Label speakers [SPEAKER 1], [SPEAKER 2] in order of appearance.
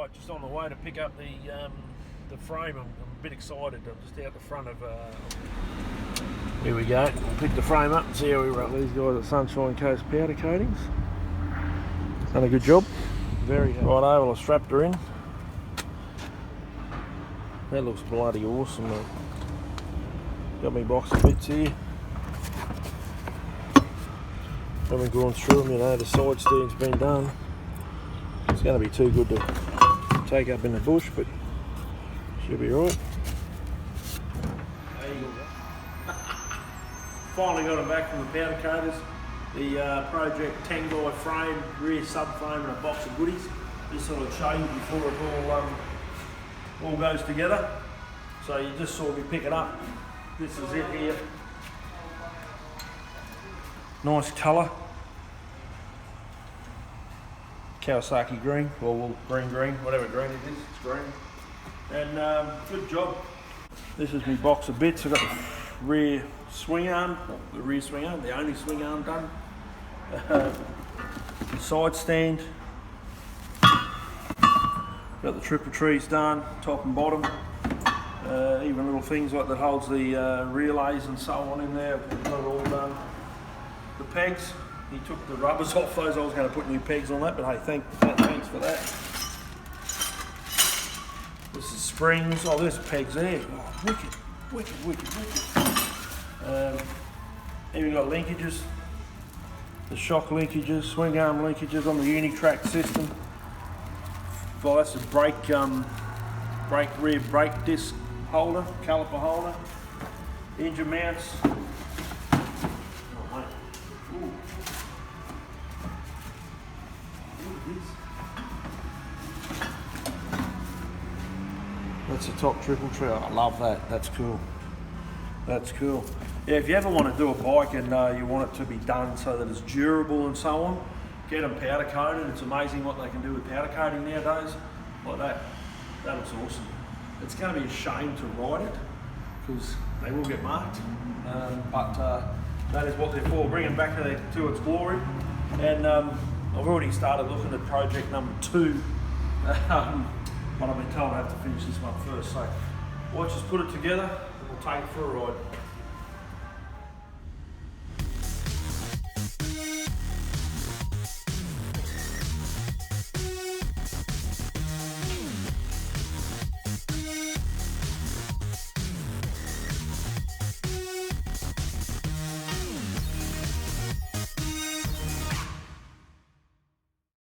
[SPEAKER 1] Right, just on the way to pick up the frame. I'm a bit excited. I'm just out the front of. Here we go. We'll pick the frame up and see how we run. These guys at Sunshine Coast Powder Coatings done a good job. Very happy. Right, well, I strapped her in. That looks bloody awesome. Mate. Got me box of bits here. Haven't gone through them, you know. The side stand's been done. It's going to be too good to take up in the bush, but should be right. Finally got them back from the powder coaters. The Project Tengai frame, rear subframe and a box of goodies. Just sort of show you before it all goes together. So you just saw me pick it up. This is it here. Nice colour. Kawasaki green, or green, whatever green it is, it's green. And good job. This is my box of bits. I've got the rear swing arm, the only swing arm done. Side stand. Got the triple trees done, top and bottom. Even little things like that holds the relays and so on in there. Got it all done. The pegs, he took the rubbers off those. I was going to put new pegs on that, but hey, thanks for that. This is springs. Oh, there's pegs there. Oh, wicked. Even got linkages, the shock linkages, swing arm linkages on the Unitrack system. Well, that's a rear brake disc holder, caliper holder, engine mounts. That's a top triple tree. I love that. That's cool. That's cool. Yeah, if you ever want to do a bike and you want it to be done so that it's durable and so on, get them powder coated. It's amazing what they can do with powder coating nowadays. Like that. That looks awesome. It's going to be a shame to ride it because they will get marked. But that is what they're for. Bring them back to its glory. And I've already started looking at project number 2. But I've been told I have to finish this one first. So watch us put it together and we'll take it for a ride.